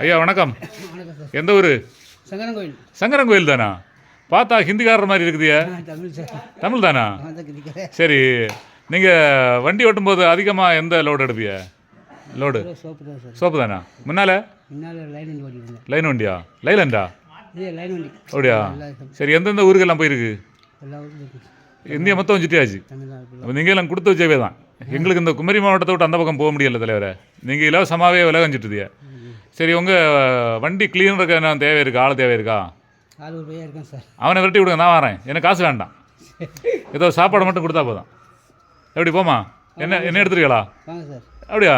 ஐயா வணக்கம். எந்த ஊர்? சங்கரங்கோயில். சங்கரங்கோயில் தானா? பார்த்தா ஹிந்திக்காரர் மாதிரி இருக்குதுயா. தமிழ் தானா? சரி, நீங்கள் வண்டி ஓட்டும்போது அதிகமாக எந்த லோடு எடுப்பிய? லோடு சோப்பு தானா? முன்னால் லைன் வண்டியா? லைலண்டா? அப்படியா? சரி, எந்தெந்த ஊருக்கெல்லாம் போயிருக்கு? இந்தியா மொத்தம் சுற்றியாச்சு. அப்போ நீங்கள் எல்லாம் கொடுத்து வச்சவே தான். எங்களுக்கு இந்த குமரி மாவட்டத்தை விட்டு அந்த பக்கம் போக முடியல தலைவரை. நீங்கள் இலவசமாகவே உலகம் சுற்றுதியா. சரி, உங்கள் வண்டி கிளீனருக்கு என்ன தேவை இருக்கா? ஆள் தேவை இருக்கா? அவனை விரட்டி விடுங்க, நான் வரேன். எனக்கு காசு வேண்டாம், ஏதோ சாப்பாடு மட்டும் கொடுத்தா போதும். எப்படி போமா? என்ன எடுத்துருக்கீங்களா? அப்படியா?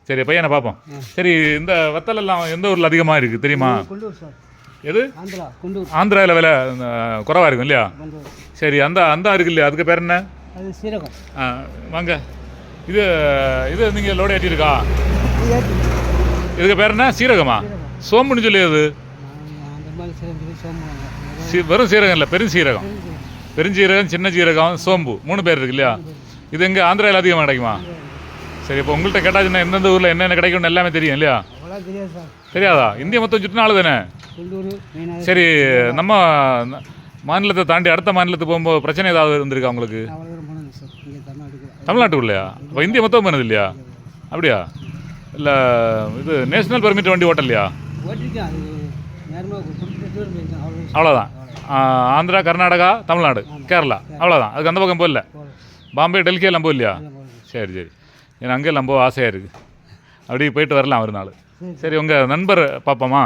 சரி, பையனை பார்ப்போம். சரி, இந்த வத்தலெல்லாம் எந்த ஊரில் அதிகமாக இருக்குது தெரியுமா? எது? ஆந்திராவில் விலை குறவாக இருக்கும் இல்லையா? சரி, அந்த இருக்கு இல்லையா, அதுக்கு பேர் என்ன? வாங்க, இது நீங்கள் லோடு ஏற்றிருக்கா? இதுக்கு பேர் என்ன? சீரகமா? சோம்புன்னு சொல்லி அது வெறும் சீரகம் இல்லை, பெருஞ்சீரகம். பெருஞ்சீரகம், சின்ன சீரகம், சோம்பு, 3 பேர் இருக்கு இல்லையா? இது எங்கே ஆந்திராவில் அதிகமாக கிடைக்குமா? சரி, இப்போ உங்கள்கிட்ட கேட்டாச்சுன்னா எந்தெந்த ஊரில் என்னென்ன கிடைக்கும்னு எல்லாமே தெரியும் இல்லையா? தெரியாதா? இந்தியா மொத்தம் சுற்றினால தானே. சரி, நம்ம மாநிலத்தை தாண்டி அடுத்த மாநிலத்துக்கு போகும்போது பிரச்சனை ஏதாவது இருந்திருக்கா உங்களுக்கு? தமிழ்நாட்டுக்குள்ளையா? இப்போ இந்தியா மொத்தம் போனது இல்லையா? அப்படியா? இல்லை, இது நேஷ்னல் பெர்மிட் வண்டி ஓட்டலையா? அவ்வளோதான். ஆந்திரா, கர்நாடகா, தமிழ்நாடு, கேரளா, அவ்வளோதான். அதுக்கு அந்த பக்கம் போகல. பாம்பே, டெல்லி எல்லாம் போகலையா? சரி சரி, எனக்கு அங்கே எல்லாம் போக ஆசையாக இருக்குது. அப்படியே போயிட்டு வரலாம் ஒரு நாள். சரி, உங்கள் நண்பர் பார்ப்போமா?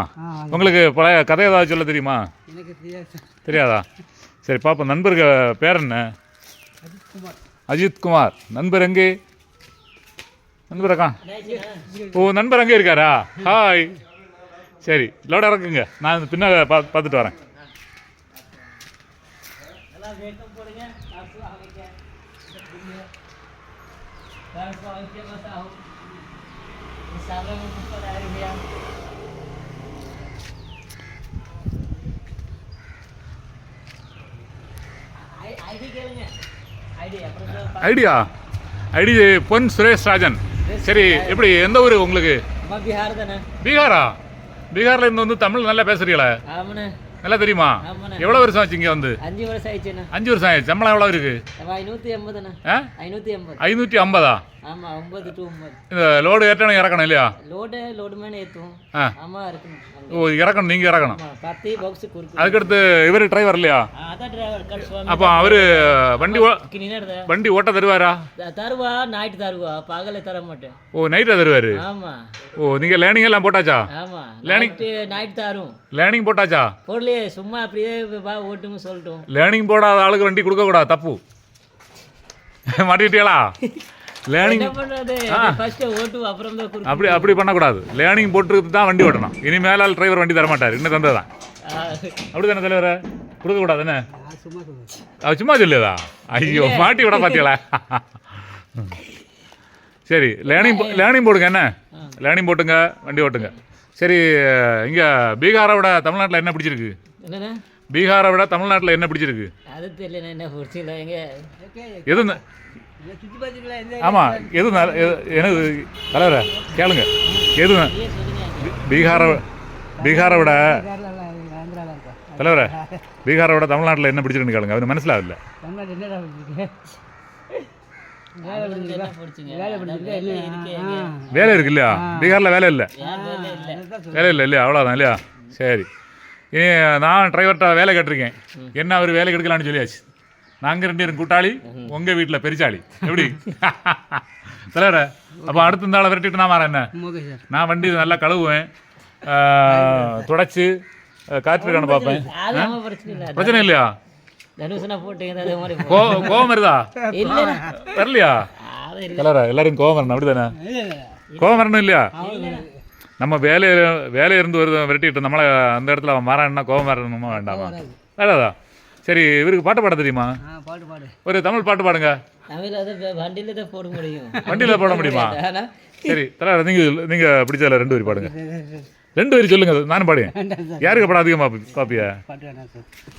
உங்களுக்கு பழைய கதை ஏதாவது சொல்ல தெரியுமா? தெரியாதா? சரி, பார்ப்போம். நண்பருக்கு பேர் என்ன? அஜித்குமார். நண்பர் எங்கே? நண்பர் அக்கா. ஓ, நண்பர் அங்கே இருக்காரா? ஹாய். சரி, லோட இறக்குங்க, நான் பின்ன பார்த்துட்டு வரேன். ஐடி பொன் சுரேஷ் ராஜன். சரி, எப்படி, எந்த ஊர் உங்களுக்கு? பீகாரா? பீகார்ல இருந்து வந்து தமிழ் நல்லா பேசுறீங்களா? நல்லா தெரியுமா? எவ்வளவு வருஷம் ஆச்சு இங்க வந்து? 5 வருஷம் ஆயிடுச்சு. 5 வருஷம் ஆயிடுச்சு. சம்பளம் எவ்வளவு இருக்கு? 550. ஆமா, 9 to 9. இந்த லோடு ஏற்றணும் இறக்கணும் இல்லையா? லோடு மேல ஏத்தும். ஆமா, இறக்கணும். ஓ, இறக்கணும், நீங்க இறக்கணும். 10 பாக்ஸ் குறுக்கு. அதுக்கடுத்து இவரு டிரைவர் இல்லையா? அத டிரைவர் கட்சுவாமி. அப்ப அவரு வண்டி ஓட்ட தருவாரா? தருவா, நைட் தருவா, பகல தர மாட்டேன். ஓ, நைட்டா தருவாரு? ஆமா. ஓ, நீங்க லேர்னிங் எல்லாம் போட்டாச்சா? ஆமா, நைட் தரும். லேர்னிங் போட்டாச்சா? போடலையே, சும்மா அப்படியே வா ஓட்டுன்னு சொல்லிட்டோம். லேர்னிங் போடாத ஆளுக்கு வண்டி கொடுக்க கூடாது, தப்பு. மாட்டிட்டீங்களா? லேர்னிங் அப்படி பண்ணக்கூடாது. லேர்னிங் போட்டு தான் வண்டி ஓட்டணும். இனிமேலால் டிரைவர் வண்டி தர மாட்டார், இன்னும் தந்ததான். அப்படி தானே தலைவரை? கொடுக்க கூடாது என்ன? அது சும்மா சொல்லுதா? ஐயோ, மாட்டி விட பார்த்தீங்களா? சரி, லேர்னிங் போடுங்க. என்ன லேர்னிங் போட்டுங்க, வண்டி ஓட்டுங்க. சரி, இங்கே பீகாரை விட தமிழ்நாட்டில் என்ன பிடிச்சிருக்கு? பீகாரை விட தமிழ்நாட்டில் என்ன பிடிச்சிருக்கு? அது தெரியல, என்ன பிடிச்சில எது? ஆமாம், எது எனக்கு தலைவரை கேளுங்க. எது பீகாரை விட தலைவரை பீகாரை விட தமிழ்நாட்டில் என்ன பிடிச்சிருக்குன்னு கேளுங்க. அவரு மனசிலாகல. வேலை இருக்கு இல்லையா? பீகாரில் வேலை இல்லை இல்லையா? அவ்வளோதான் இல்லையா? சரி, இனி நான் டிரைவர்கிட்ட வேலை கேட்டிருக்கேன். என்ன அவர் வேலை கெடுக்கலான்னு சொல்லியாச்சு. நாங்கள் 2 பேரும் கூட்டாளி, உங்கள் வீட்டில் பெருச்சாளி. எப்படி தலைவரை? அப்போ அடுத்த நாளை விரட்டிட்டு நான் வரேன். என்ன, நான் வண்டி நல்லா கழுவுவேன், துடைச்சி காற்று இருக்கான்னு பார்ப்பேன். பிரச்சனை இல்லையா? கோவம் வருதா? வரலையா தலைவரை? எல்லாரும் கோவம் வரணும், அப்படி தானே? கோவம் வரணும் இல்லையா? நம்ம வேலை இருந்து விரட்டிட்டு நம்மளை அந்த இடத்துல மாறான்னா கோவம் வரணுமா வேண்டாமா? வேறாதா? சரி, இவருக்கு பாட்டு பாட தெரியுமா? ஒரு தமிழ் பாட்டு பாடுங்க. வண்டியில போட முடியுமா? சரி தலைவர், நீங்க பிடிச்சதில்ல 2 வரி பாடுங்க. 2 வரி சொல்லுங்க, நானும் பாடுங்க. யாருக்கு படம் அதிகமாக பாப்பிய?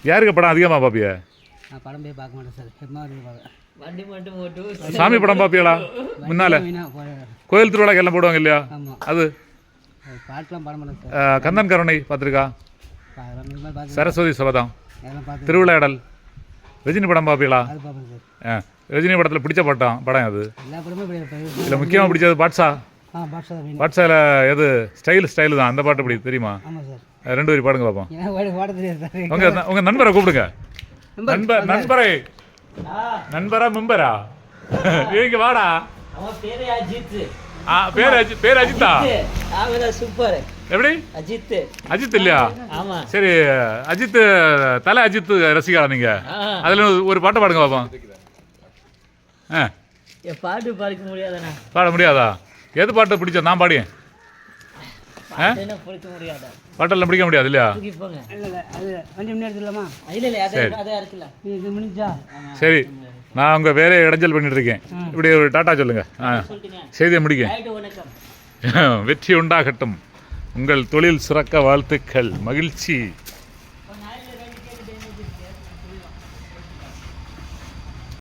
யாருக்கு படம் அதிகமாக பாப்பிய? சாமி படம் பாப்பியலா? முன்னால கோயில் திருவிழாக்கு எல்லாம் போடுவாங்க இல்லையா? அது பாட்டெலாம் பாட மாட்டேன் சார். கந்தன் கருணை பார்த்துருக்கா? அதெல்லாம் இந்த மாதிரி பார்த்து சரஸ்வதி சபதம், அதெல்லாம் பார்த்து திருவிளையாடல், ரஜினி படம் பார்ப்பீங்களா? அது பார்ப்பேன் சார். ரஜினி படத்தில் பிடிச்ச படம் அது? எல்லா படமும் படிப்பேன். இல்லை முக்கியமாக பிடிச்சது பாட்ஷா. பாட்ஷா தான் வேணும். பாட்ஷாவில் எது ஸ்டைல் தான், அந்த பாட்டு பிடி தெரியுமா? ஆமாம் சார். 2 வரி பாடுங்க பார்ப்போம். ஏன்னா ஓட தெரியாது சார். உங்கள் நண்பரை கூப்பிடுங்க. நண்பரா மெம்பரா இவங்க வாடா. அவன் பேரே அஜித். பேர் அஜித்தா? அவன் சூப்பர். எப்படி? அஜித் இல்லையா? ஆமா. சரி, அஜித் தலை அஜித் ரசிகா நீங்க? அதுல ஒரு பாட்டு பாடுங்க பாப்போம். பாட்டு பாடிக்க முடியாதாண்ணா? பாட முடியாதா? எது பாட்டு பிடிச்சா நான் பாடியேன்? பிடிக்க முடியாதா? பாட்டெல்லாம் பிடிக்க முடியாது இல்லையா? தூக்கிப்போங்க. இல்லை அது வண்டி முன்னாடி எடுத்துலாமா? இல்லை அதான் இருக்குல்ல. இது முடிஞ்சா? சரி, நான் உங்க வேலையை இடைஞ்சல் பண்ணிட்டு இருக்கேன். இப்படி ஒரு டாட்டா சொல்லுங்க. சொல்லிட்டீங்க. செய்தியை முடிக்க. வணக்கம். வெற்றி உண்டாகட்டும். உங்கள் தொழில் சிறக்க வாழ்த்துக்கள். மகிழ்ச்சி.